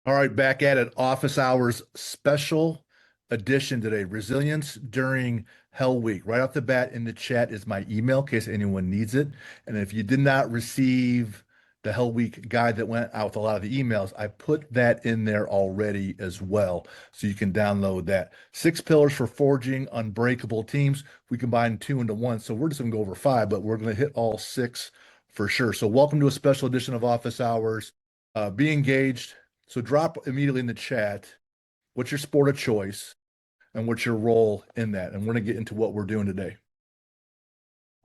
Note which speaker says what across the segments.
Speaker 1: All right, back at it. Office hours special edition today. Resilience during Hell Week. Right off the bat in the chat is my email in case anyone needs it. And if you did not receive the Hell Week guide that went out with a lot of the emails, I put that in there already as well. So you can download that. 6 pillars for forging unbreakable teams. We combine two into one. So we're just going to go over five, but we're going to hit all six for sure. So welcome to a special edition of Office Hours. Be engaged. So drop immediately in the chat what's your sport of choice and what's your role in that. And we're going to get into what we're doing today.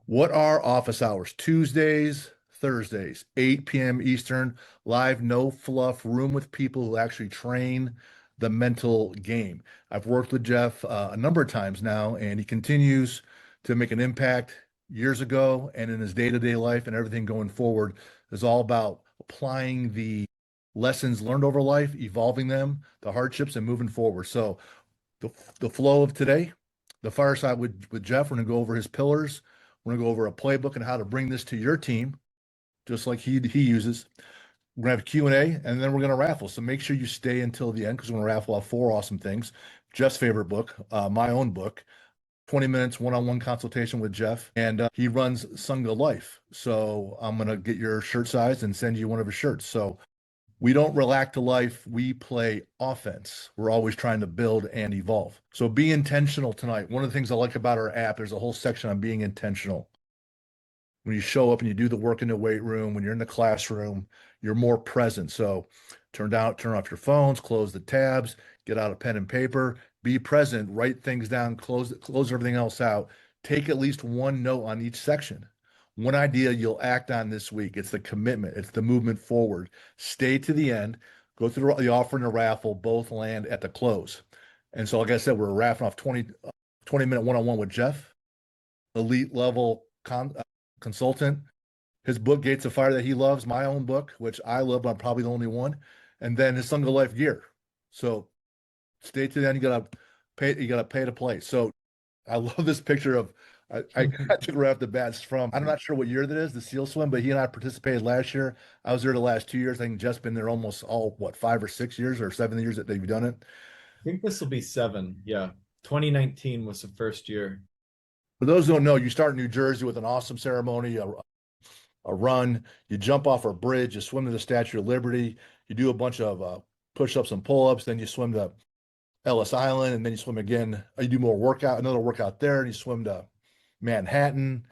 Speaker 1: What are office hours? Tuesdays, Thursdays, 8 p.m. Eastern, live, no fluff, room with people who actually train the mental game. I've worked with Jeff a number of times now, and he continues to make an impact. Years ago and in his day-to-day life and everything going forward is all about applying the lessons learned over life, evolving them, the hardships, and moving forward. So the flow of today, the fireside with Jeff, we're going to go over his pillars. We're going to go over a playbook and how to bring this to your team, just like he uses. We're going to have Q&A, and then we're going to raffle. So make sure you stay until the end because we're going to raffle off 4 awesome things. Jeff's favorite book, my own book, 20 minutes one-on-one consultation with Jeff, and he runs Sangha Life. So I'm going to get your shirt size and send you one of his shirts. So we don't react to life. We play offense. We're always trying to build and evolve. So be intentional tonight. One of the things I like about our app, there's a whole section on being intentional. When you show up and you do the work in the weight room, when you're in the classroom, you're more present. So turn off your phones, close the tabs, get out a pen and paper, be present, write things down, close everything else out. Take at least one note on each section. One idea you'll act on this week. It's the commitment. It's the movement forward. Stay to the end. Go through the offer and the raffle. Both land at the close. And so, like I said, we're raffling off 20-minute one-on-one with Jeff, elite level consultant. His book, Gates of Fire, that he loves. My own book, which I love, but I'm probably the only one. And then his Sangha Life gear. So stay to the end. You gotta pay to play. So I love this picture of I took it right off the bat. It's from, I'm not sure what year that is, the SEAL swim, but he and I participated last year. I was there the last 2 years. I think Jeff's been there almost 5 or 6 years or 7 years that they've done it.
Speaker 2: I think this will be 7. Yeah. 2019 was the first year.
Speaker 1: For those who don't know, you start in New Jersey with an awesome ceremony, a run. You jump off a bridge, you swim to the Statue of Liberty, you do a bunch of push-ups and pull-ups, then you swim to Ellis Island, and then you swim again. You do another workout there, and you swim to Manhattan.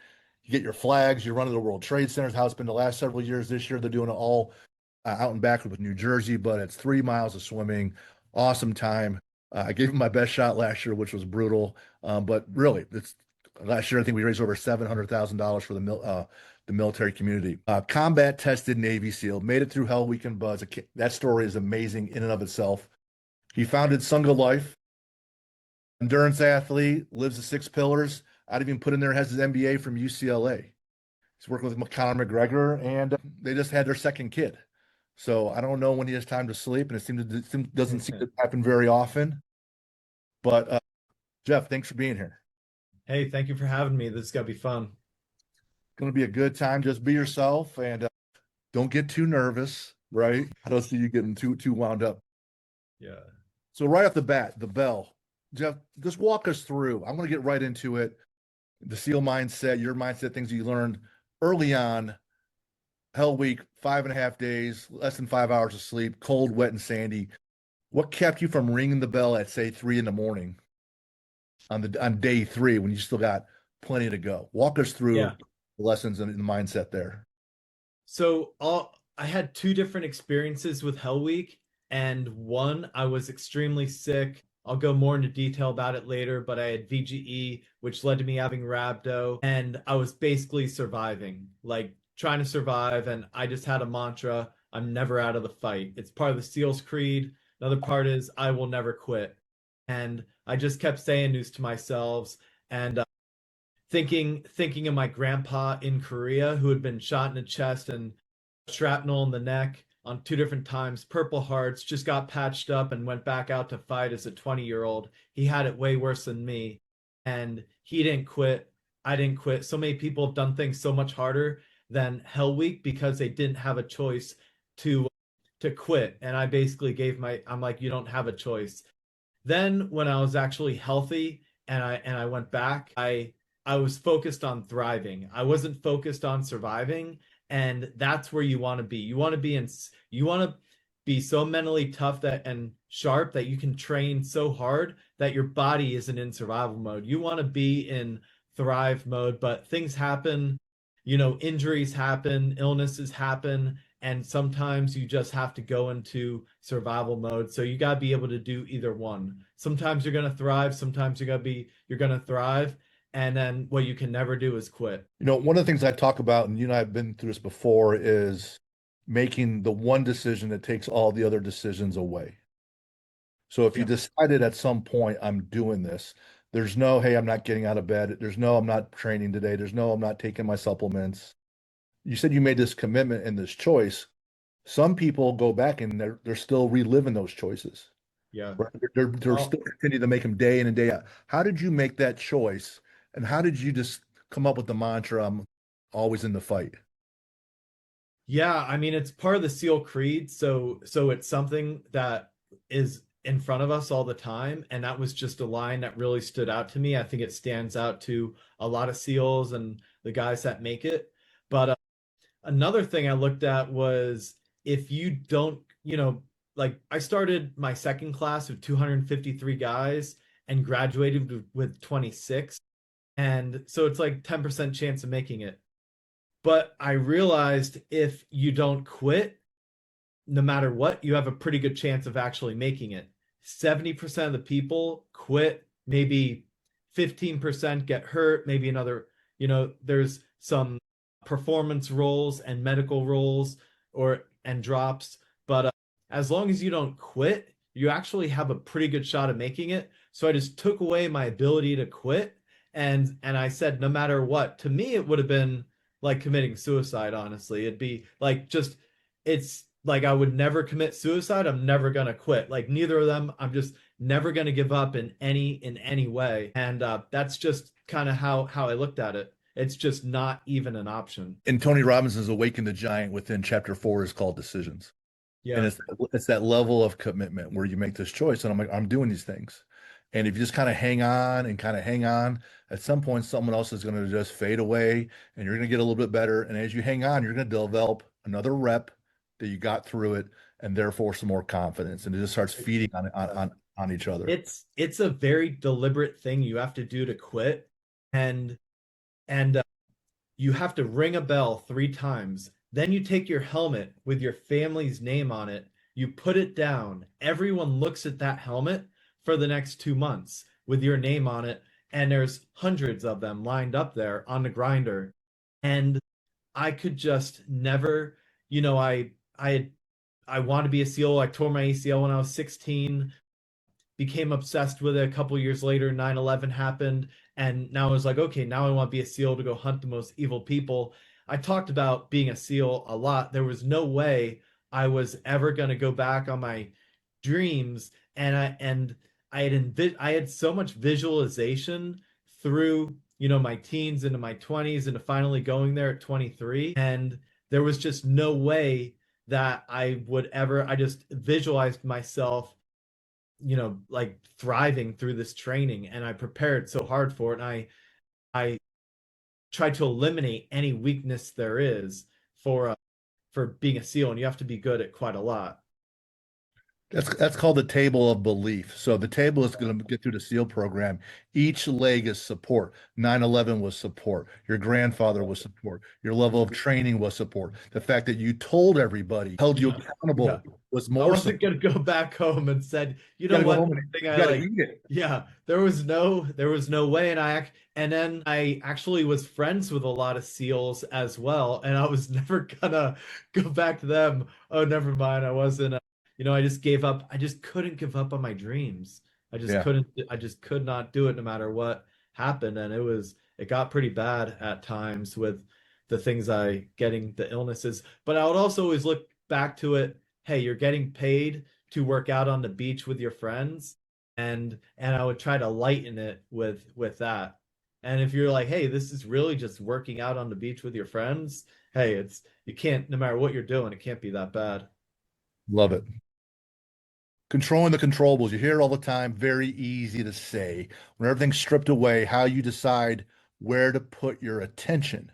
Speaker 1: You get your flags, you run to the World Trade Centers, how it's been the last several years. This year, they're doing it all out and back with New Jersey, but it's 3 miles of swimming. Awesome time. I gave him my best shot last year, which was brutal. But really, last year, I think we raised over $700,000 for the military community. Combat tested Navy SEAL, made it through Hell Week and Buzz. That story is amazing in and of itself. He founded Sangha Life, endurance athlete, lives the 6 pillars. I'd even put in there, has his MBA from UCLA. He's working with Conor McGregor, and they just had their second kid. So I don't know when he has time to sleep, and it doesn't seem to happen very often. But Jeff, thanks for being here.
Speaker 2: Hey, thank you for having me. This is gonna be fun.
Speaker 1: It's going to be a good time. Just be yourself and don't get too nervous, right? I don't see you getting too wound up.
Speaker 2: Yeah.
Speaker 1: So right off the bat, the bell. Jeff, just walk us through. I'm going to get right into it. The SEAL mindset, your mindset, things you learned early on. Hell Week, 5.5 days, less than 5 hours of sleep, cold, wet, and sandy. What kept you from ringing the bell at, say, 3 a.m. on day 3 when you still got plenty to go? Walk us through the lessons and the mindset there.
Speaker 2: So I had 2 different experiences with Hell Week, and one, I was extremely sick. I'll go more into detail about it later, but I had VGE, which led to me having rhabdo, and I was basically surviving, like trying to survive. And I just had a mantra: I'm never out of the fight. It's part of the SEAL's creed. Another part is I will never quit. And I just kept saying this to myself, and thinking of my grandpa in Korea who had been shot in the chest and shrapnel in the neck on 2 different times, Purple Hearts, just got patched up and went back out to fight as a 20-year-old. He had it way worse than me, and he didn't quit. I didn't quit. So many people have done things so much harder than Hell Week because they didn't have a choice to to quit. And I basically I'm like, you don't have a choice. Then when I was actually healthy and I went back, I was focused on thriving. I wasn't focused on surviving, and that's where you want to be. You want to be so mentally tough that and sharp that you can train so hard that your body isn't in survival mode. You want to be in thrive mode, but things happen, injuries happen, illnesses happen, and sometimes you just have to go into survival mode. So you got to be able to do either one. Sometimes you're going to thrive, sometimes you're going to thrive, and then what you can never do is quit.
Speaker 1: One of the things I talk about, and you and I have been through this before, is making the one decision that takes all the other decisions away. So if you
Speaker 2: Yeah.
Speaker 1: decided at some point, I'm doing this, there's no, hey, I'm not getting out of bed. There's no, I'm not training today. There's no, I'm not taking my supplements. You said you made this commitment and this choice. Some people go back and they're still reliving those choices.
Speaker 2: Yeah.
Speaker 1: Right? They're
Speaker 2: Well,
Speaker 1: still continuing to make them day in and day out. How did you make that choice? And how did you just come up with the mantra, I'm always in the fight?
Speaker 2: yeah, I mean it's part of the SEAL creed, so it's something that is in front of us all the time, and that was just a line that really stood out to me. I think it stands out to a lot of SEALs and the guys that make it. But another thing I looked at was if you don't, like I started my second class of 253 guys and graduated with 26. And so it's like 10% chance of making it. But I realized if you don't quit, no matter what, you have a pretty good chance of actually making it. 70% of the people quit, maybe 15% get hurt, maybe another, there's some performance roles and medical roles and drops, but as long as you don't quit, you actually have a pretty good shot of making it. So I just took away my ability to quit, and I said no matter what. To me it would have been like committing suicide, honestly. It'd be like just it's like I would never commit suicide. I'm never gonna quit. Like neither of them. I'm just never gonna give up in any way. And that's just kind of how I looked at it. It's just not even an option.
Speaker 1: In Tony Robbins' Awaken the Giant within chapter 4 is called Decisions. And
Speaker 2: Yeah.
Speaker 1: it's that level of commitment where you make this choice. And I'm like, I'm doing these things. And if you just kind of hang on and kind of hang on, at some point, someone else is going to just fade away and you're going to get a little bit better. And as you hang on, you're going to develop another rep that you got through it and therefore some more confidence. And it just starts feeding on each other.
Speaker 2: It's a very deliberate thing you have to do to quit, and and you have to ring a bell 3 times. Then you take your helmet with your family's name on it, you put it down. Everyone looks at that helmet for the next 2 months with your name on it, and there's hundreds of them lined up there on the grinder. And I could just never, I I want to be a SEAL. I tore my ACL when I was 16, became obsessed with it. A couple years later 9/11 happened, and now I was like, okay, now I want to be a SEAL to go hunt the most evil people. I talked about being a SEAL a lot. There was no way I was ever going to go back on my dreams, and I had so much visualization through my teens into my 20s into finally going there at 23, and there was just no way that I would ever. I just visualized myself like thriving through this training, and I prepared so hard for it, and I tried to eliminate any weakness there is for being a SEAL, and you have to be good at quite a lot.
Speaker 1: That's called the table of belief. So the table is going to get through the SEAL program. Each leg is support. 9/11 was support. Your grandfather was support. Your level of training was support. The fact that you told everybody, held you
Speaker 2: Yeah. Yeah.
Speaker 1: accountable was
Speaker 2: I
Speaker 1: more
Speaker 2: wasn't
Speaker 1: support.
Speaker 2: gonna go back home and said,
Speaker 1: You got to go
Speaker 2: what?
Speaker 1: home
Speaker 2: One
Speaker 1: and
Speaker 2: thing
Speaker 1: you
Speaker 2: I
Speaker 1: got to
Speaker 2: like,
Speaker 1: eat it.
Speaker 2: yeah, there was no way, and then I actually was friends with a lot of SEALs as well, and I was never gonna go back to them. Oh, never mind. I wasn't. I just gave up. I just couldn't give up on my dreams. I just
Speaker 1: Yeah.
Speaker 2: couldn't. I just could not do it no matter what happened, and it got pretty bad at times with the things I getting the illnesses. But I would also always look back to it. Hey, you're getting paid to work out on the beach with your friends, and I would try to lighten it with that. And if you're like, hey, this is really just working out on the beach with your friends, hey, it's you can't, no matter what you're doing, it can't be that bad.
Speaker 1: Love it. Controlling the controllables. You hear it all the time. Very easy to say. When everything's stripped away, how you decide where to put your attention,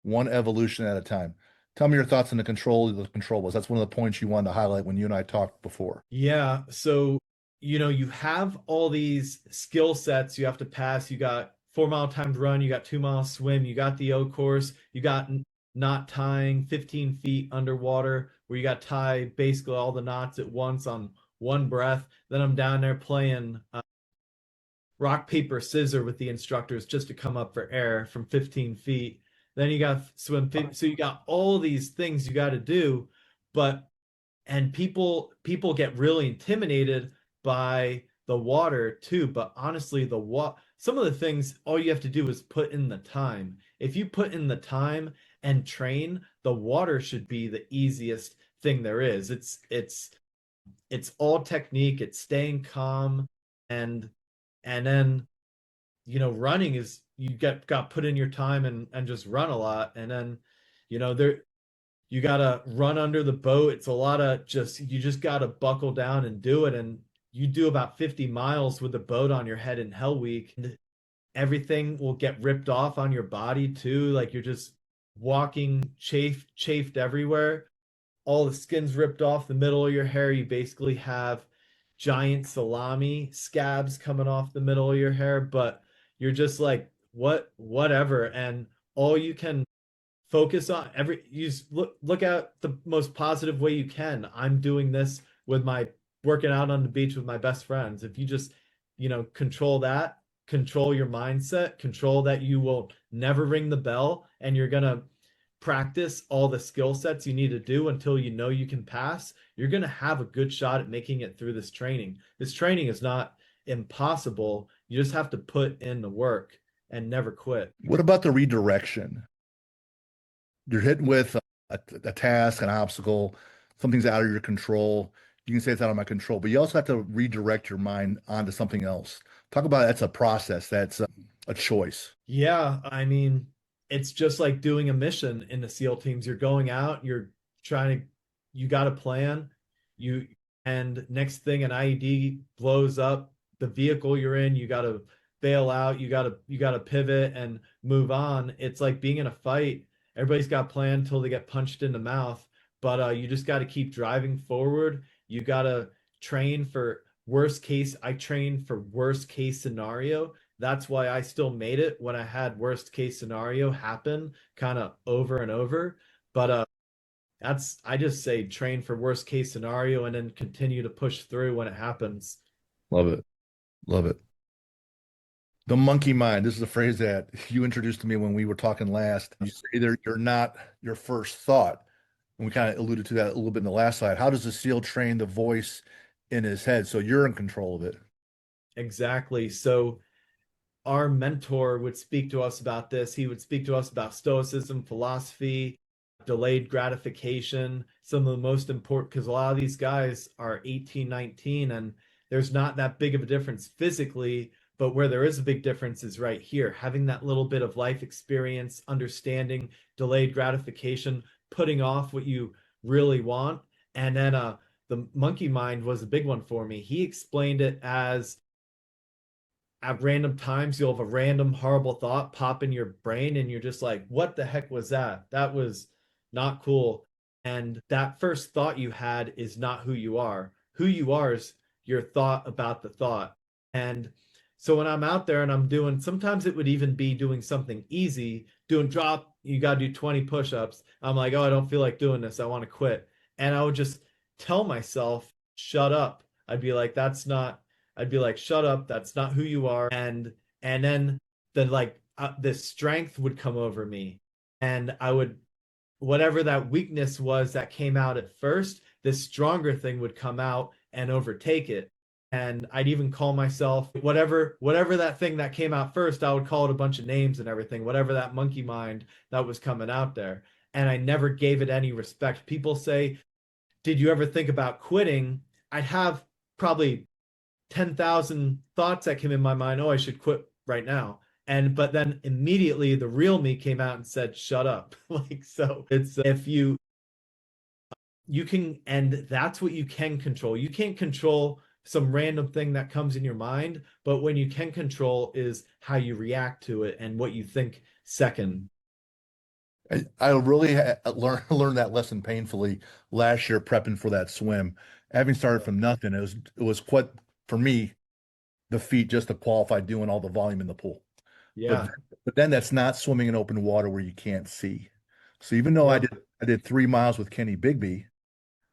Speaker 1: one evolution at a time. Tell me your thoughts on the control of the controllables. That's one of the points you wanted to highlight when you and I talked before.
Speaker 2: Yeah. So, you have all these skill sets you have to pass. You got 4 mile timed run, you got 2 mile swim, you got the O course, you got knot tying 15 feet underwater, where you got to tie basically all the knots at once on one breath. Then I'm down there playing rock, paper, scissor with the instructors just to come up for air from 15 feet. Then you got swim. So you got all these things you got to do, but and people get really intimidated by the water too. But honestly, some of the things, all you have to do is put in the time. If you put in the time and train, the water should be the easiest thing there is. It's all technique. It's staying calm, and then running is, you got put in your time and just run a lot, and then there you gotta run under the boat. It's a lot of you just gotta buckle down and do it. And you do about 50 miles with the boat on your head in Hell Week, and everything will get ripped off on your body too. Like you're just walking chafed everywhere. All the skin's ripped off the middle of your hair. You basically have giant salami scabs coming off the middle of your hair, but you're just like, whatever. And all you can focus on, you just look at the most positive way you can. I'm doing this with my working out on the beach with my best friends. If you just control that, control your mindset, control that you will never ring the bell, and you're gonna practice all the skill sets you need to do until you can pass, you're gonna have a good shot at making it through this training. This training is not impossible. You just have to put in the work and never quit.
Speaker 1: What about the redirection? You're hitting with a task, an obstacle, something's out of your control. You can say it's out of my control, but you also have to redirect your mind onto something else. Talk about that's a process, that's a choice.
Speaker 2: Yeah, I mean, it's just like doing a mission in the SEAL teams. You're going out, you got a plan, you, and next thing an IED blows up the vehicle you're in, you got to bail out, you got to pivot and move on. It's like being in a fight. Everybody's got a plan until they get punched in the mouth, but you just got to keep driving forward. You got to train for worst case. I trained for worst case scenario. That's why I still made it when I had worst case scenario happen kind of over and over. But I just say train for worst case scenario and then continue to push through when it happens.
Speaker 1: Love it. Love it. The monkey mind. This is a phrase that you introduced to me when we were talking last. You say you're not your first thought. And we kind of alluded to that a little bit in the last slide. How does the SEAL train the voice in his head so you're in control of it?
Speaker 2: Exactly. So our mentor would speak to us about this. He would speak to us about stoicism, philosophy, delayed gratification, some of the most important, because a lot of these guys are 18, 19, and there's not that big of a difference physically, but where there is a big difference is right here, having that little bit of life experience, understanding delayed gratification, putting off what you really want. And then the monkey mind was a big one for me. He explained it as, at random times you'll have a random horrible thought pop in your brain and you're just like, what the heck was that? That was not cool. And that first thought you had is not who you are. Who you are is your thought about the thought. And so when I'm out there and I'm doing, sometimes it would even be doing something easy, doing drop, you got to do 20 push-ups. I'm like, oh, I don't feel like doing this, I want to quit. And I would just tell myself, shut up. I'd be like, shut up, that's not who you are. And then the strength would come over me, and I would, whatever that weakness was that came out at first, this stronger thing would come out and overtake it. And I'd even call myself whatever that thing that came out first, I would call it a bunch of names and everything, whatever that monkey mind that was coming out there. And I never gave it any respect. People say, did you ever think about quitting? I'd have probably 10,000 thoughts that came in my mind. Oh, I should quit right now. But then immediately the real me came out and said, shut up. Like, so it's, if you you can, and that's what you can control. You can't control some random thing that comes in your mind, but when you can control is how you react to it and what you think second.
Speaker 1: I really learned that lesson painfully last year prepping for that swim. Having started from nothing, it was quite for me the feat just to qualify doing all the volume in the pool. But
Speaker 2: Yeah.
Speaker 1: but then that's not swimming in open water where you can't see. So even though I
Speaker 2: Yep.
Speaker 1: did I did 3 miles with Kenny Bigby,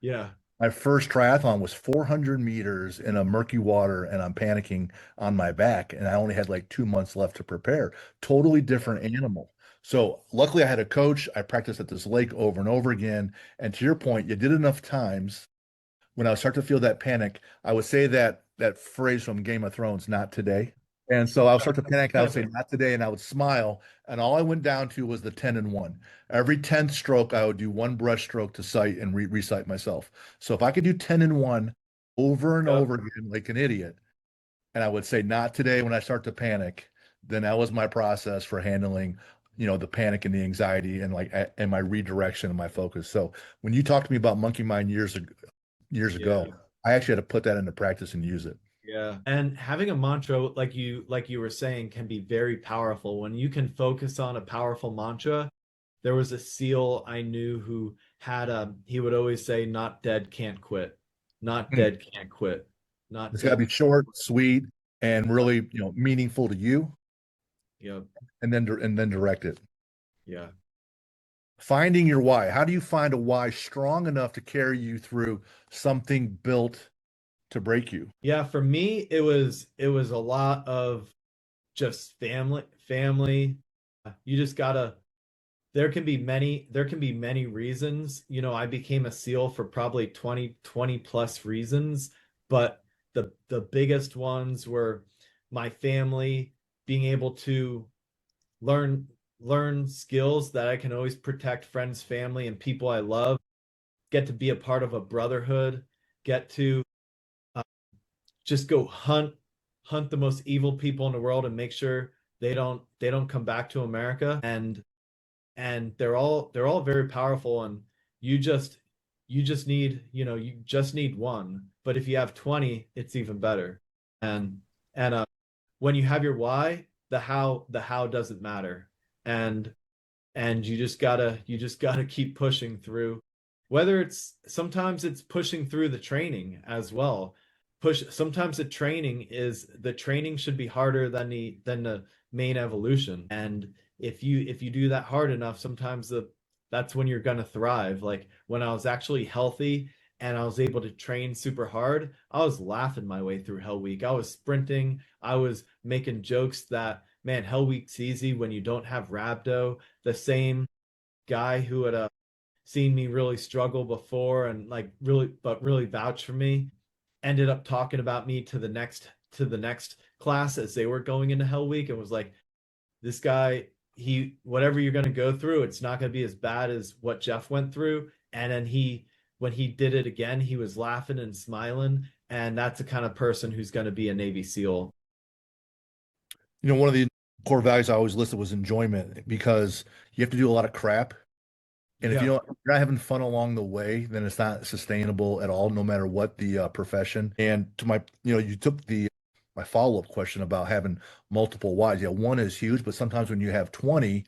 Speaker 2: Yeah.
Speaker 1: my first triathlon was 400 meters in a murky water, and I'm panicking on my back, and I only had like 2 months left to prepare. Totally different animal. So luckily, I had a coach. I practiced at this lake over and over again. And to your point, you did enough times. When I would start to feel that panic, I would say that phrase from Game of Thrones, "Not today." And so I would start to panic. I would say, "Not today," and I would smile. And all I went down to was the 10 and 1. Every 10th stroke, I would do one brush stroke to sight and recite myself. So if I could do 10 and 1 over and
Speaker 2: Yep.
Speaker 1: over again like an idiot, and I would say, "Not today," when I start to panic, then that was my process for handling, the panic and the anxiety and and my redirection and my focus. So when you talked to me about monkey mind years
Speaker 2: Yeah.
Speaker 1: ago, I actually had to put that into practice and use it.
Speaker 2: Yeah. And having a mantra, like you were saying, can be very powerful. When you can focus on a powerful mantra, there was a SEAL I knew who had he would always say, not dead, can't quit. Not
Speaker 1: Mm.
Speaker 2: dead, can't quit. Not
Speaker 1: It's got to
Speaker 2: dead.
Speaker 1: be short, sweet, and really, meaningful to you,
Speaker 2: Yeah.
Speaker 1: and then direct it.
Speaker 2: Yeah.
Speaker 1: Finding your why. How do you find a why strong enough to carry you through something built to break you?
Speaker 2: Yeah. For me, it was a lot of just family. You just gotta there can be many reasons. I became a SEAL for probably 20 plus reasons, but the biggest ones were my family, being able to learn learn skills that I can always protect friends, family, and people I love, get to be a part of a brotherhood, get to uh, just go hunt the most evil people in the world and make sure they don't come back to America. And they're all very powerful, and you just you just need one, but if you have 20 it's even better. And and when you have your why, the how doesn't matter. And you just gotta keep pushing through, whether it's sometimes it's pushing through the training as well. Push Sometimes the training should be harder than the main evolution. And if you do that hard enough, sometimes that's when you're gonna thrive. Like when I was actually healthy and I was able to train super hard, I was laughing my way through Hell Week. I was sprinting, I was making jokes that, man, Hell Week's easy when you don't have rhabdo. The same guy who had seen me really struggle before and like really vouch for me ended up talking about me to the next class as they were going into Hell Week, and was like, this guy, he whatever you're going to go through, it's not going to be as bad as what Jeff went through. And then when he did it again, he was laughing and smiling, and that's the kind of person who's going to be a Navy SEAL.
Speaker 1: One of the core values I always listed was enjoyment because you have to do a lot of crap. And if
Speaker 2: Yeah.
Speaker 1: you're not having fun along the way, then it's not sustainable at all, no matter what the profession. And to you took my follow-up question about having multiple whys. Yeah, one is huge, but sometimes when you have 20,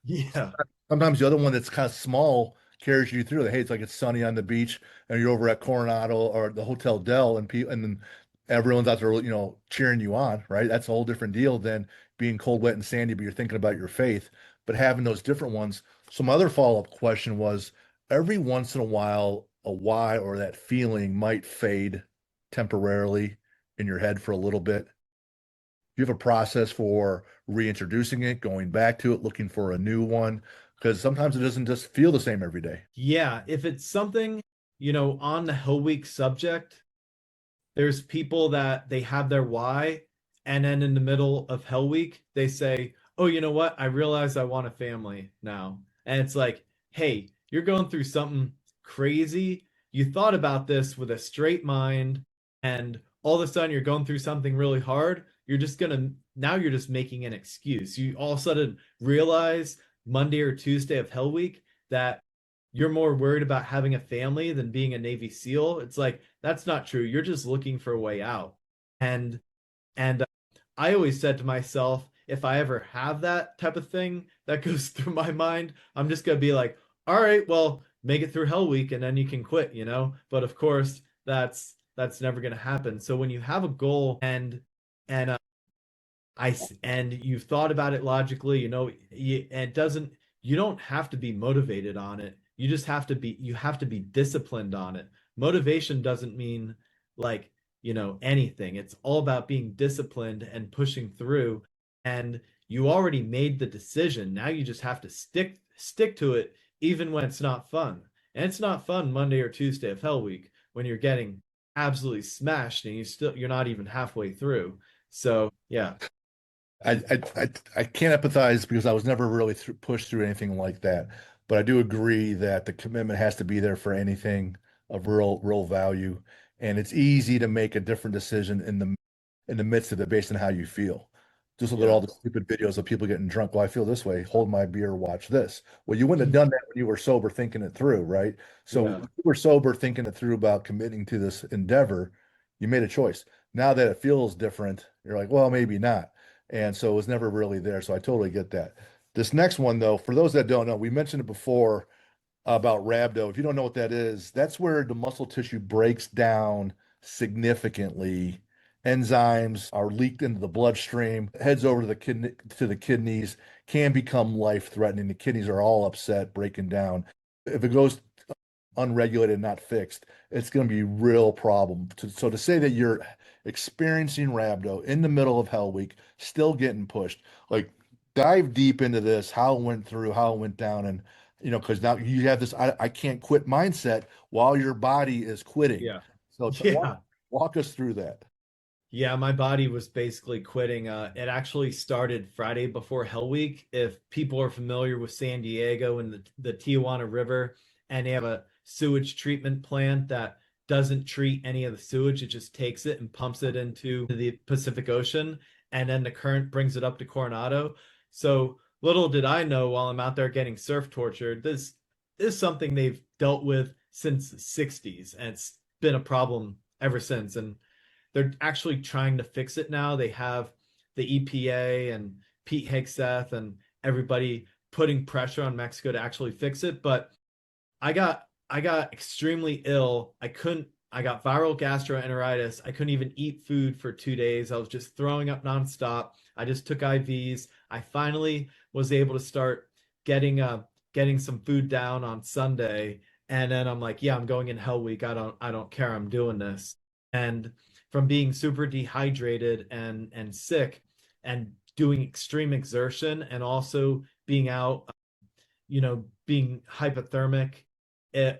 Speaker 2: Yeah.
Speaker 1: sometimes the other one that's kind of small carries you through. Hey, it's like it's sunny on the beach, and you're over at Coronado or the Hotel Del, and then everyone's out there, cheering you on, right? That's a whole different deal than being cold, wet, and sandy, but you're thinking about your faith. But having those different ones. So my other follow-up question was, every once in a while, a why or that feeling might fade temporarily in your head for a little bit. You have a process for reintroducing it, going back to it, looking for a new one, because sometimes it doesn't just feel the same every day.
Speaker 2: Yeah, if it's something, on the Hell Week subject, there's people that they have their why, and then in the middle of Hell Week, they say, "Oh, you know what? I realize I want a family now." And it's like, "Hey, you're going through something crazy. You thought about this with a straight mind, and all of a sudden you're going through something really hard. You're just making an excuse. You all of a sudden realize Monday or Tuesday of Hell Week that you're more worried about having a family than being a Navy SEAL. It's like, that's not true. You're just looking for a way out. And and I always said to myself, if I ever have that type of thing that goes through my mind, I'm just gonna be like, all right, well, make it through Hell Week and then you can quit, you know? But of course, that's never gonna happen. So when you have a goal and and you've thought about it logically, you know, it doesn't, you don't have to be motivated on it. You just have to be, you have to be disciplined on it. Motivation doesn't mean like, you know, anything. It's all about being disciplined and pushing through. And you already made the decision. Now you just have to stick to it even when it's not fun. And it's not fun Monday or Tuesday of Hell Week when you're getting absolutely smashed and you're not even halfway through. So, yeah.
Speaker 1: I can't empathize because I was never really pushed through anything like that. But I do agree that the commitment has to be there for anything of real value. And it's easy to make a different decision in the midst of it based on how you feel. Just look at
Speaker 2: Yeah.
Speaker 1: all the stupid videos of people getting drunk. Well, I feel this way. Hold my beer, watch this. Well, you wouldn't have done that when you were sober thinking it through, right? So when
Speaker 2: Yeah.
Speaker 1: you were sober thinking it through about committing to this endeavor, you made a choice. Now that it feels different, you're like, well, maybe not. And so it was never really there. So I totally get that. This next one, though, for those that don't know, we mentioned it before about rhabdo. If you don't know what that is, that's where the muscle tissue breaks down significantly. Enzymes are leaked into the bloodstream, heads over to the kidneys, can become life-threatening. The kidneys are all upset, breaking down. If it goes unregulated, not fixed, it's going to be a real problem. So to say that you're experiencing rhabdo in the middle of Hell Week, still getting pushed, like dive deep into this, how it went through, how it went down, and because now you have this I can't quit mindset while your body is quitting.
Speaker 2: Yeah.
Speaker 1: So
Speaker 2: Yeah.
Speaker 1: walk us through that.
Speaker 2: Yeah, my body was basically quitting. It actually started Friday before Hell Week. If people are familiar with San Diego and the Tijuana River, and they have a sewage treatment plant that doesn't treat any of the sewage, it just takes it and pumps it into the Pacific Ocean, and then the current brings it up to Coronado. So little did I know while I'm out there getting surf tortured, this is something they've dealt with since the 60s, and it's been a problem ever since. And they're actually trying to fix it now. They have the EPA and Pete Hegseth and everybody putting pressure on Mexico to actually fix it. But I got extremely ill. I got viral gastroenteritis. I couldn't even eat food for 2 days. I was just throwing up nonstop. I just took IVs. I finally was able to start getting some food down on Sunday. And then I'm like, yeah, I'm going in Hell Week. I don't care. I'm doing this. And from being super dehydrated and sick and doing extreme exertion and also being out, being hypothermic,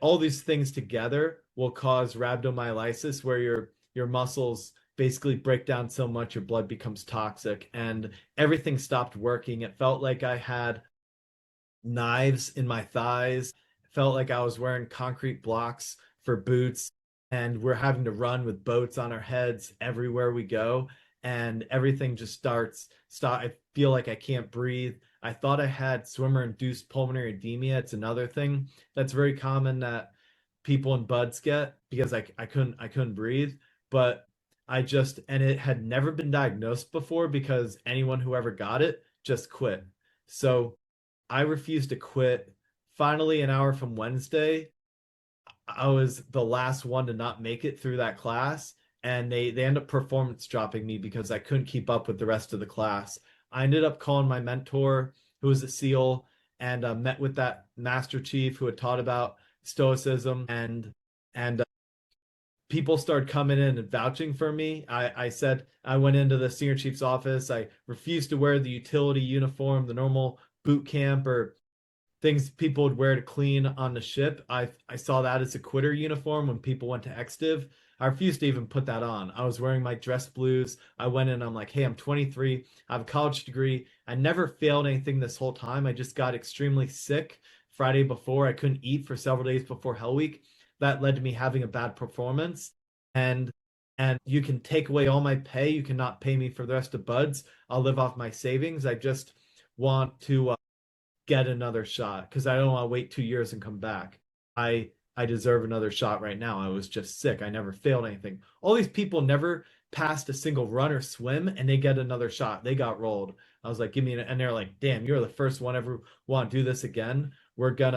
Speaker 2: all these things together will cause rhabdomyolysis, where your muscles basically break down so much your blood becomes toxic and everything stopped working. It felt like I had knives in my thighs. It felt like I was wearing concrete blocks for boots, and we're having to run with boats on our heads everywhere we go. And everything just stop. I feel like I can't breathe. I thought I had swimmer induced pulmonary edema. It's another thing that's very common that people in buds get because I couldn't breathe. But and it had never been diagnosed before because anyone who ever got it just quit. So I refused to quit. Finally, an hour from Wednesday, I was the last one to not make it through that class, and they end up performance dropping me because I couldn't keep up with the rest of the class. I ended up calling my mentor, who was a SEAL, and met with that master chief who had taught about stoicism, and people started coming in and vouching for me. I said I went into the senior chief's office. I refused to wear the utility uniform, the normal boot camp or things people would wear to clean on the ship. I saw that as a quitter uniform when people went to Extiv. I refused to even put that on. I was wearing my dress blues. I went in, I'm like, hey, I'm 23. I have a college degree. I never failed anything this whole time. I just got extremely sick Friday before. I couldn't eat for several days before Hell Week. That led to me having a bad performance. And you can take away all my pay. You cannot pay me for the rest of buds. I'll live off my savings. I just want to get another shot because I don't want to wait 2 years and come back. I deserve another shot right now. I was just sick. I never failed anything. All these people never passed a single run or swim and they get another shot. They got rolled. I was like, give me an, and they're like, damn, you're the first one ever want to do this again. We're going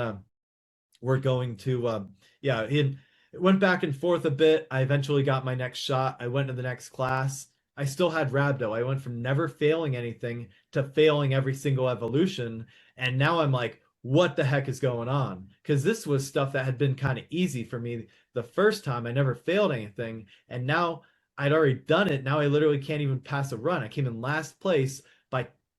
Speaker 2: to yeah, it went back and forth a bit. I eventually got my next shot. I went to the next class. I still had rhabdo. I went from never failing anything to failing every single evolution. And now I'm like, what the heck is going on? Because this was stuff that had been kind of easy for me the first time. I never failed anything. And now I'd already done it. Now I literally can't even pass a run. I came in last place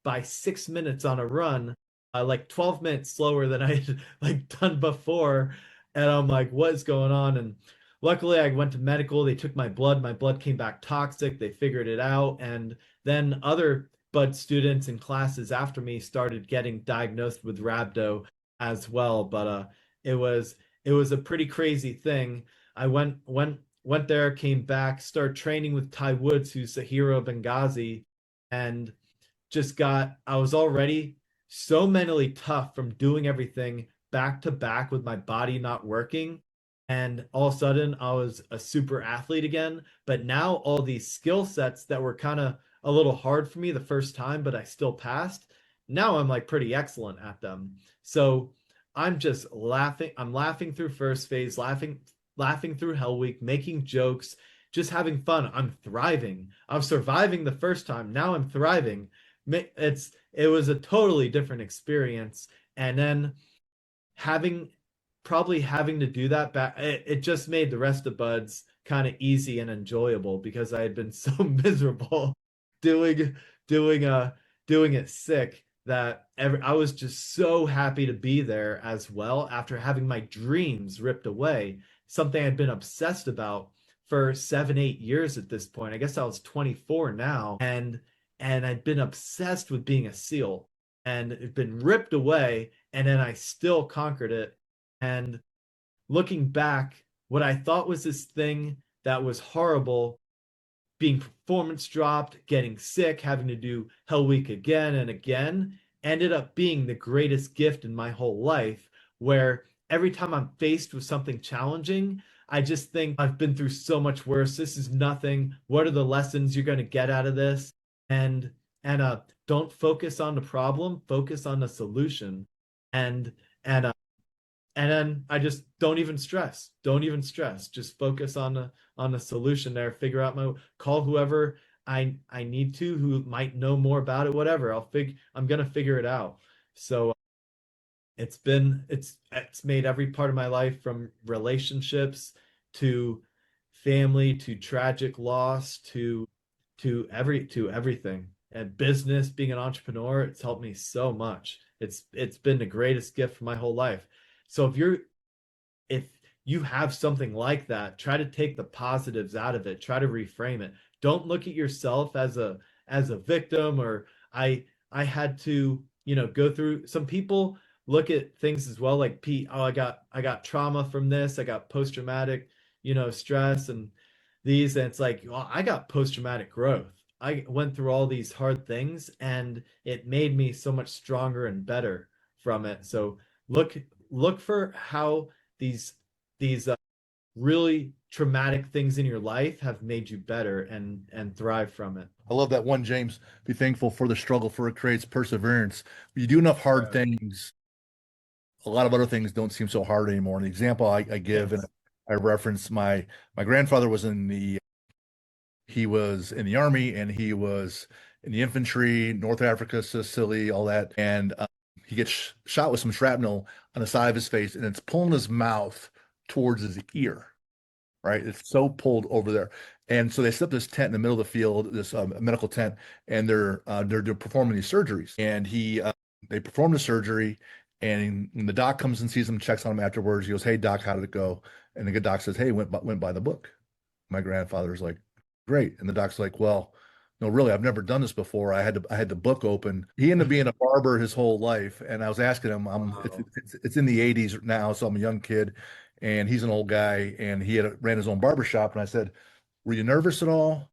Speaker 2: by 6 minutes on a run, like 12 minutes slower than I had like done before. And I'm like, what is going on? And luckily I went to medical. They took my blood. My blood came back toxic. They figured it out. And then other bud students in classes after me started getting diagnosed with rhabdo as well. But it was it was a pretty crazy thing. I went there, came back, started training with Ty Woods, who's a hero of Benghazi, and I was already so mentally tough from doing everything back to back with my body not working. And all of a sudden, I was a super athlete again. But now, all these skill sets that were kind of a little hard for me the first time, but I still passed. Now I'm like pretty excellent at them. So I'm just laughing. I'm laughing through first phase, laughing through Hell Week, making jokes, just having fun. I'm thriving. I was surviving the first time. Now I'm thriving. It was a totally different experience. And then having probably having to do that back, it just made the rest of buds kind of easy and enjoyable because I had been so miserable doing doing doing it sick that I was just so happy to be there as well after having my dreams ripped away, something I'd been obsessed about for 7 8 years at this point. I guess I was 24 now, and I'd been obsessed with being a SEAL, and it'd been ripped away, and then I still conquered it. And looking back, what I thought was this thing that was horrible, being performance dropped, getting sick, having to do Hell Week again and again, ended up being the greatest gift in my whole life. Where every time I'm faced with something challenging, I just think I've been through so much worse. This is nothing. What are the lessons you're going to get out of this? And don't focus on the problem, focus on the solution. And and and then I just don't even stress. Don't even stress. Just focus on the solution there. Figure out my call whoever I need to who might know more about it. Whatever. I'm gonna figure it out. So it's made every part of my life, from relationships to family to tragic loss to everything, and business, being an entrepreneur. It's helped me so much. It's been the greatest gift for my whole life. So if you have something like that, try to take the positives out of it. Try to reframe it. Don't look at yourself as a victim, or I had to, go through. Some people look at things as well, like, Pete, oh, I got trauma from this. I got post traumatic, stress and these, and it's like, well, I got post traumatic growth. I went through all these hard things, and it made me so much stronger and better from it. So look look for how these really traumatic things in your life have made you better and thrive from it.
Speaker 1: I love that one, James. Be thankful for the struggle, for it creates perseverance. When you do enough hard
Speaker 2: Right.
Speaker 1: things, a lot of other things don't seem so hard anymore. And the example I give, and
Speaker 2: Yes.
Speaker 1: I reference my grandfather was he was in the army, and he was in the infantry, North Africa, Sicily, all that. And he gets shot with some shrapnel on the side of his face, and it's pulling his mouth towards his ear, right? It's so pulled over there. And so they set up this tent in the middle of the field, this medical tent, and they're performing these surgeries. And they perform the surgery, and when the doc comes and sees him, checks on him afterwards, he goes, "Hey, doc, how did it go?" And the good doc says, "Hey, went by the book." My grandfather's like, "Great," and the doc's like, "Well, no, really, I've never done this before. I had the book open." He ended up being a barber his whole life, and I was asking him,
Speaker 2: Wow.
Speaker 1: it's in the '80s now, so I'm a young kid, and he's an old guy, and he had ran his own barber shop, and I said, "Were you nervous at all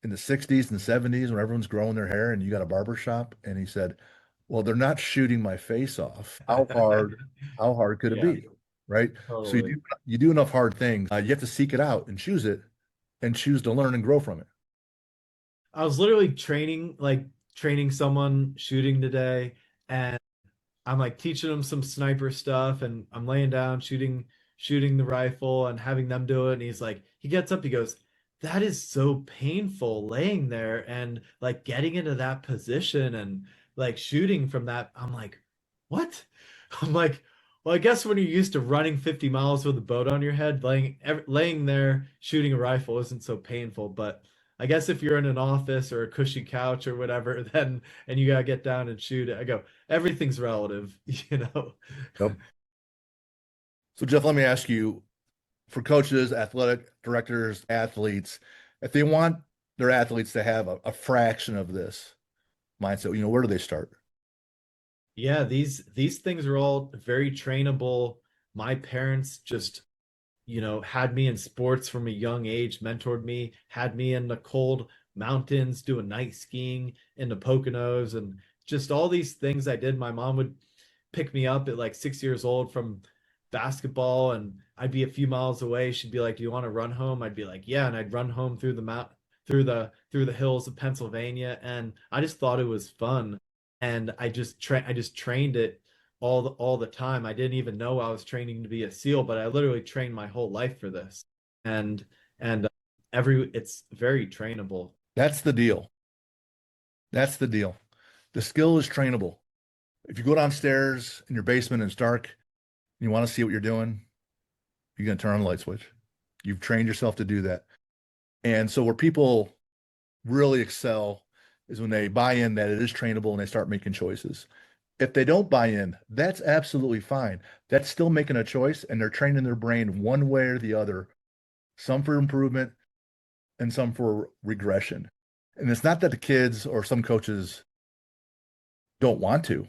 Speaker 1: in the '60s and '70s when everyone's growing their hair and you got a barber shop?" And he said, "Well, they're not shooting my face off. How hard could it
Speaker 2: Yeah.
Speaker 1: be?" right? So
Speaker 2: Totally.
Speaker 1: you do enough hard things, you have to seek it out and choose to learn and grow from it.
Speaker 2: I was literally training someone shooting today, and I'm like teaching them some sniper stuff, and I'm laying down shooting the rifle and having them do it. And he gets up, he goes, "That is so painful laying there and like getting into that position and like shooting from that." I'm like, "What?" I'm like, "Well, I guess when you're used to running 50 miles with a boat on your head, laying there shooting a rifle isn't so painful, but I guess if you're in an office or a cushy couch or whatever, then and you gotta get down and shoot it." I go, everything's relative, you know.
Speaker 1: Yep. So Jeff, let me ask you, for coaches, athletic directors, athletes, if they want their athletes to have a fraction of this mindset, where do they start?
Speaker 2: Yeah, these things are all very trainable. My parents just, had me in sports from a young age, mentored me, had me in the cold mountains doing night skiing in the Poconos, and just all these things I did. My mom would pick me up at like 6 years old from basketball, and I'd be a few miles away. She'd be like, "Do you want to run home?" I'd be like, "Yeah," and I'd run home through the mount through the hills of Pennsylvania, and I just thought it was fun, and I just trained it all the time. I didn't even know I was training to be a SEAL, but I literally trained my whole life for this, and every it's very trainable.
Speaker 1: That's the deal. That's the deal. The skill is trainable. If you go downstairs in your basement and it's dark and you want to see what you're doing, you're going to turn on the light switch. You've trained yourself to do that. And so where people really excel is when they buy in that it is trainable and they start making choices. If they don't buy in, that's absolutely fine. That's still making a choice and they're training their brain one way or the other, some for improvement and some for regression. And it's not that the kids or some coaches don't want to.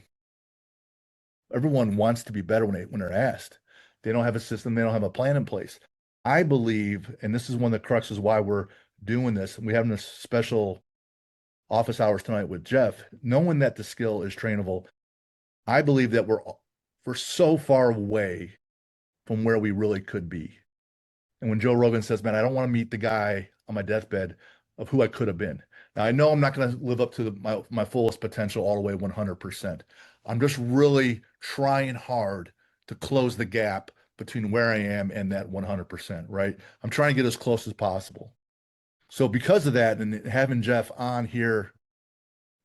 Speaker 1: Everyone wants to be better when they're asked. They don't have a system, they don't have a plan in place. I believe, and this is one of the cruxes why we're doing this, and we're having this special office hours tonight with Jeff, knowing that the skill is trainable. I believe that we're so far away from where we really could be. And when Joe Rogan says, "Man, I don't want to meet the guy on my deathbed of who I could have been." Now, I know I'm not going to live up to my fullest potential all the way 100%. I'm just really trying hard to close the gap between where I am and that 100%, right? I'm trying to get as close as possible. So because of that, and having Jeff on here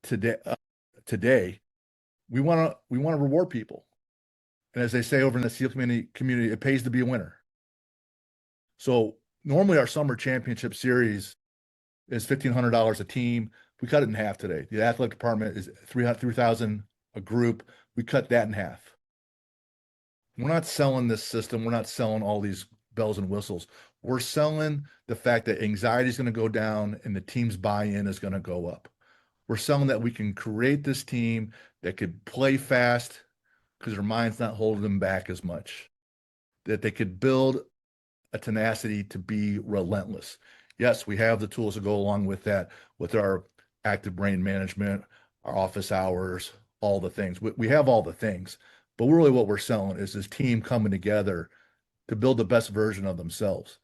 Speaker 1: today, we want to reward people. And as they say over in the SEAL community, it pays to be a winner. So normally our summer championship series is $1,500 a team. We cut it in half today. The athletic department is 3,000 a group. We cut that in half. We're not selling this system. We're not selling all these bells and whistles. We're selling the fact that anxiety is going to go down and the team's buy-in is going to go up. We're selling that we can create this team that could play fast because their mind's not holding them back as much, that they could build a tenacity to be relentless. Yes, we have the tools to go along with that, with our active brain management, our office hours, all the things. We have all the things, but really what we're selling is this team coming together to build the best version of themselves.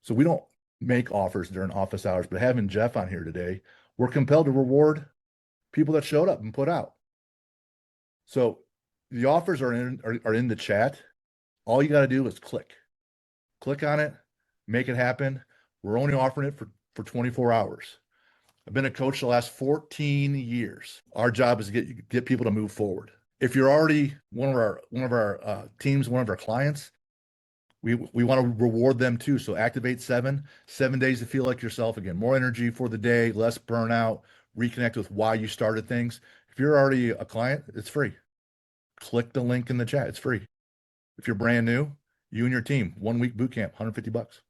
Speaker 1: So we don't make offers during office hours, but having Jeff on here today, we're compelled to reward people that showed up and put out. So the offers are in the chat. All you got to do is click on it, make it happen. We're only offering it for 24 hours. I've been a coach the last 14 years. Our job is to get people to move forward. If you're already one of our teams, one of our clients, we want to reward them too. So activate 7 days to feel like yourself again. More energy for the day, less burnout, reconnect with why you started things. If you're already a client, it's free. Click the link in the chat. It's free. If you're brand new, you and your team, 1 week boot camp, $150.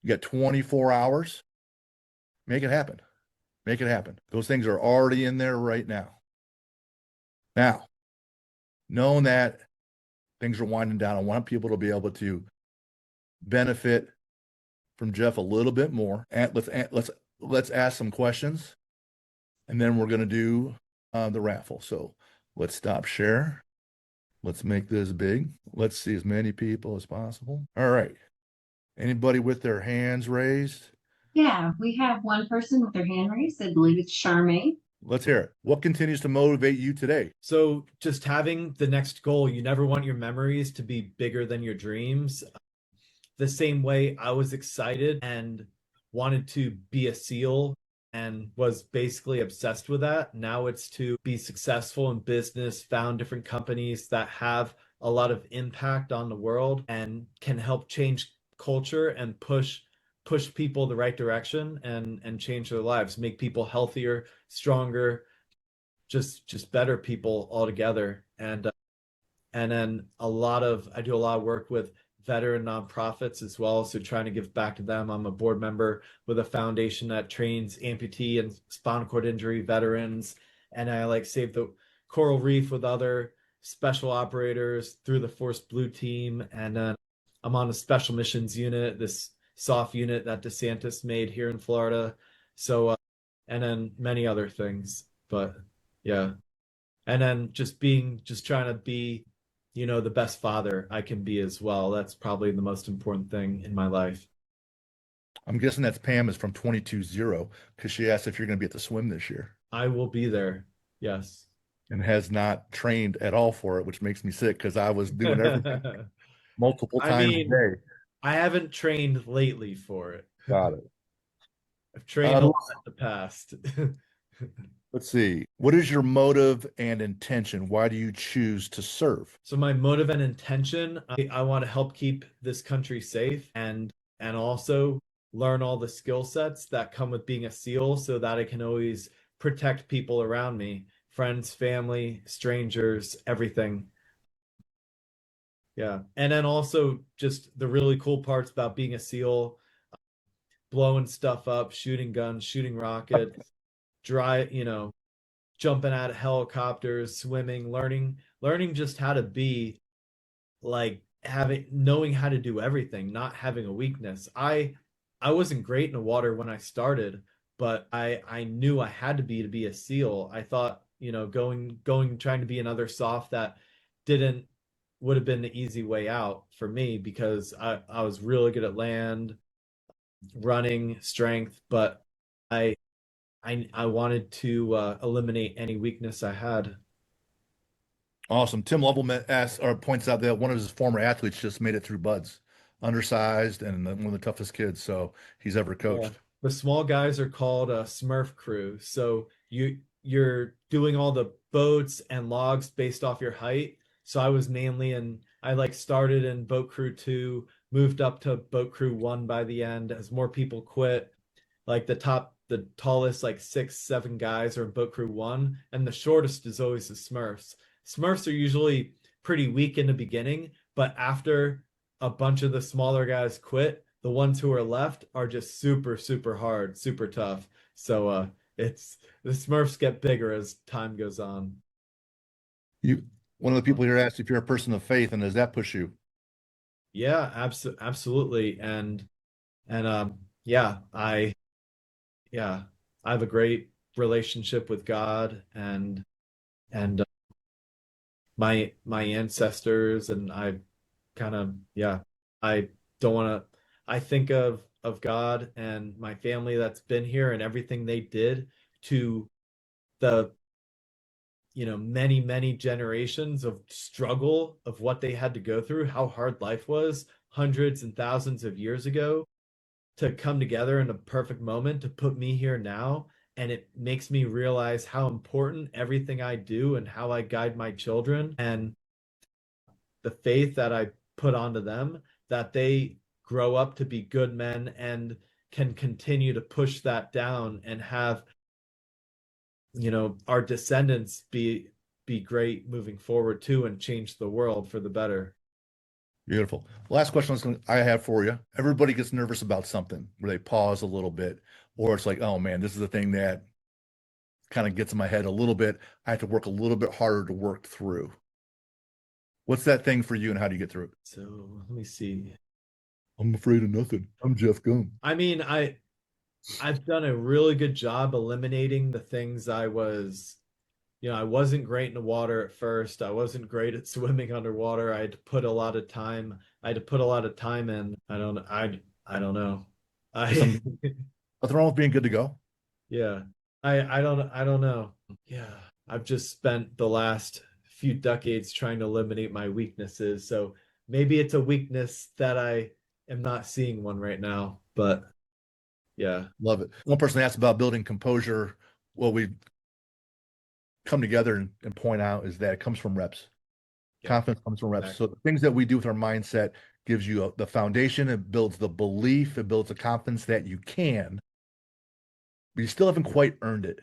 Speaker 1: You got 24 hours. Make it happen. Make it happen. Those things are already in there right now. Now, knowing that things are winding down, I want people to be able to benefit from Jeff a little bit more. And let's ask some questions, and then we're going to do the raffle. So let's stop share. Let's make this big. Let's see as many people as possible. All right. Anybody with their hands raised?
Speaker 3: Yeah, we have one person with their hand raised. I believe it's Charmaine.
Speaker 1: Let's hear it. What continues to motivate you today?
Speaker 2: So just having the next goal, you never want your memories to be bigger than your dreams. The same way I was excited and wanted to be a SEAL and was basically obsessed with that. Now it's to be successful in business, found different companies that have a lot of impact on the world and can help change culture and push people the right direction and change their lives, make people healthier, stronger, just better people altogether. And then I do a lot of work with veteran nonprofits as well, so trying to give back to them. I'm a board member with a foundation that trains amputee and spinal cord injury veterans, and I like save the coral reef with other special operators through the Force Blue team. And then I'm on a special missions unit, this soft unit that DeSantis made here in Florida. So and then many other things, but yeah. And then just trying to be, the best father I can be as well. That's probably the most important thing in my life.
Speaker 1: I'm guessing that's Pam is from 22-0 because she asked if you're going to be at the swim this year
Speaker 2: I will be there. Yes.
Speaker 1: and has not trained at all for it, which makes me sick because I was doing everything
Speaker 2: I
Speaker 1: multiple times a
Speaker 2: mean,
Speaker 1: day.
Speaker 2: I haven't trained lately for it.
Speaker 1: Got it.
Speaker 2: I've trained a
Speaker 1: Uh,
Speaker 2: lot in the past.
Speaker 1: let's see. What is your motive and intention? Why do you choose to serve?
Speaker 2: So my motive and intention, I want to help keep this country safe and also learn all the skill sets that come with being a SEAL so that I can always protect people around me, friends, family, strangers, everything. Yeah. And then also just the really cool parts about being a SEAL, blowing stuff up, shooting guns, shooting rockets, jumping out of helicopters, swimming, learning just how to be like having knowing how to do everything, not having a weakness. I wasn't great in the water when I started, but I knew I had to be a SEAL. I thought, going trying to be another soft that didn't would have been the easy way out for me because I was really good at land, running, strength, but I I wanted to eliminate any weakness I had.
Speaker 1: Awesome. Tim Lovell asks or points out that one of his former athletes just made it through buds, undersized and one of the toughest kids so he's ever
Speaker 2: Yeah.
Speaker 1: coached.
Speaker 2: The small guys are called a Smurf crew. So you're doing all the boats and logs based off your height. So I was mainly I like started in boat crew 2, moved up to boat crew 1 by the end as more people quit. Like the tallest like 6, 7 guys are in boat crew 1, and the shortest is always the Smurfs. Smurfs are usually pretty weak in the beginning, but after a bunch of the smaller guys quit, the ones who are left are just super, super hard, super tough. So it's the Smurfs get bigger as time goes on.
Speaker 1: You, one of the people here asked if you're a person of faith, and does that push you?
Speaker 2: Yeah, absolutely. And yeah, yeah, I have a great relationship with God and my ancestors, and I kind of, yeah, I don't want to I think of God and my family that's been here and everything they did to the many generations of struggle of what they had to go through, how hard life was hundreds and thousands of years ago, to come together in a perfect moment to put me here now. And it makes me realize how important everything I do and how I guide my children and the faith that I put onto them, that they grow up to be good men and can continue to push that down and have, our descendants be great moving forward too and change the world for the better.
Speaker 1: Beautiful. Last question I have for you. Everybody gets nervous about something where they pause a little bit, or it's like, oh man, this is the thing that kind of gets in my head a little bit. I have to work a little bit harder to work through. What's that thing for you and how do you get through it?
Speaker 2: So let me see.
Speaker 1: I'm afraid of nothing. I'm Jeff Gum.
Speaker 2: I mean, I've done a really good job eliminating the things I was I wasn't great in the water at first. I wasn't great at swimming underwater. I had to put a lot of time. I had to put a lot of time in. I don't. I don't know. I
Speaker 1: Nothing wrong with being good to go.
Speaker 2: yeah. I don't know. Yeah. I've just spent the last few decades trying to eliminate my weaknesses. So maybe it's a weakness that I am not seeing one right now. But yeah.
Speaker 1: Love it. One person asked about building composure. What we come together and point out is that it comes from reps.
Speaker 2: Yeah.
Speaker 1: Confidence comes from reps. So the things that we do with our mindset gives you the foundation. It builds the belief. It builds the confidence that you can, but you still haven't quite earned it.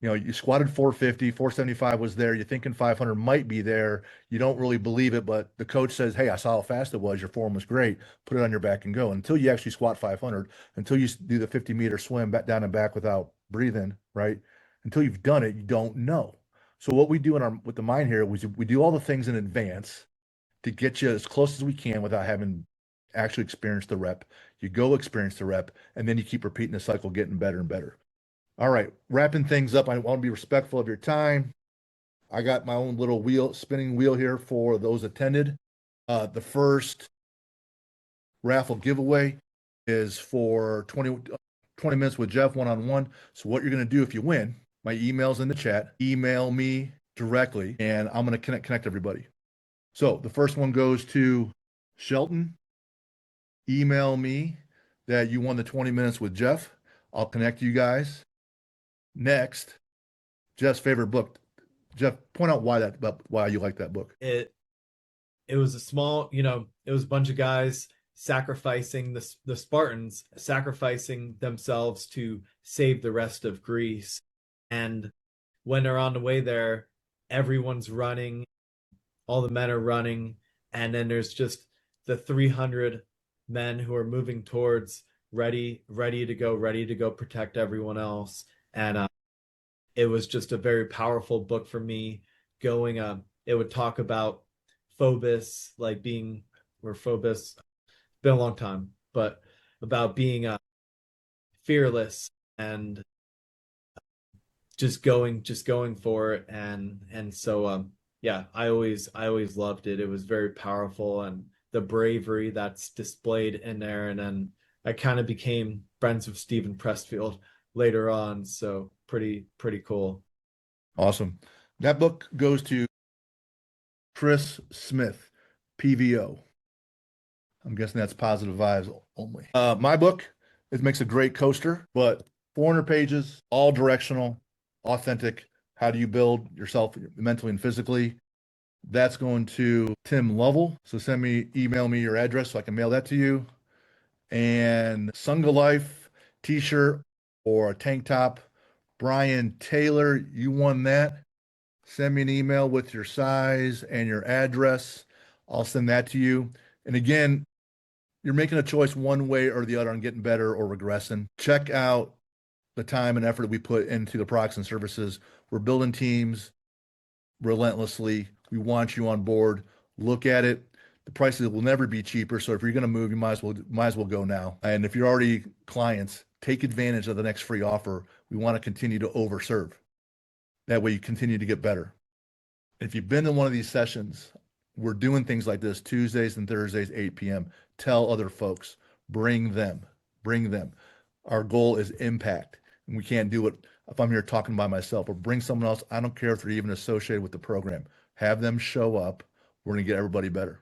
Speaker 1: You squatted 450, 475 was there. You're thinking 500 might be there. You don't really believe it, but the coach says, hey, I saw how fast it was. Your form was great. Put it on your back and go. Until you actually squat 500, until you do the 50-meter swim back down and back without breathing, right? Until you've done it, you don't know. So what we do with the mind here is we do all the things in advance to get you as close as we can without having actually experienced the rep. You go experience the rep, and then you keep repeating the cycle, getting better and better. All right, wrapping things up. I want to be respectful of your time. I got my own little spinning wheel here for those attended. The first raffle giveaway is for 20 minutes with Jeff one-on-one. So what you're going to do if you win, my email's in the chat. Email me directly, and I'm going to connect everybody. So the first one goes to Shelton. Email me that you won the 20 minutes with Jeff. I'll connect you guys. Next, Jeff's favorite book. Jeff, point out why you like that book.
Speaker 2: It was a small, it was a bunch of guys sacrificing the Spartans, sacrificing themselves to save the rest of Greece. And when they're on the way there, everyone's running, all the men are running, and then there's just the 300 men who are moving towards ready to go protect everyone else. And it was just a very powerful book for me. It would talk about Phobos, like being where Phobos, been a long time, but about being fearless and just going for it. And so yeah, I always loved it. It was very powerful, and the bravery that's displayed in there. And then I kind of became friends with Stephen Pressfield later on. So pretty cool.
Speaker 1: Awesome. That book goes to Chris Smith, PVO. I'm guessing that's positive vibes only. My book, it makes a great coaster, but 400 pages, all directional, authentic. How do you build yourself mentally and physically? That's going to Tim Lovell. So email me your address so I can mail that to you. And Sunga Life t-shirt or a tank top. Brian Taylor, you won that. Send me an email with your size and your address. I'll send that to you. And again, you're making a choice one way or the other on getting better or regressing. Check out the time and effort that we put into the products and services. We're building teams relentlessly. We want you on board. Look at it. The prices will never be cheaper. So if you're going to move, you might as well go now. And if you're already clients, take advantage of the next free offer. We want to continue to overserve. That way you continue to get better. If you've been in one of these sessions, we're doing things like this Tuesdays and Thursdays, 8 p.m. Tell other folks, bring them. Our goal is impact. And we can't do it if I'm here talking by myself, or bring someone else. I don't care if they're even associated with the program. Have them show up. We're going to get everybody better.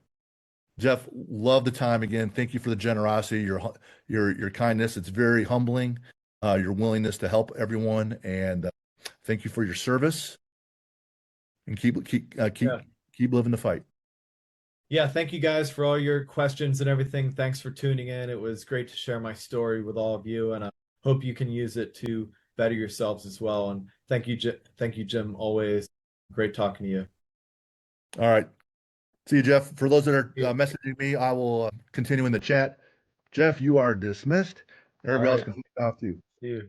Speaker 1: Jeff, love the time again. Thank you for the generosity, your kindness. It's very humbling. Your willingness to help everyone, and thank you for your service. And keep living the fight.
Speaker 2: Yeah, thank you guys for all your questions and everything. Thanks for tuning in. It was great to share my story with all of you, and I hope you can use it to better yourselves as well. And thank you, Jim. Always great talking to you.
Speaker 1: All right. See you, Jeff. For those that are messaging me, I will continue in the chat. Jeff, you are dismissed. Everybody else can off too.
Speaker 2: See you.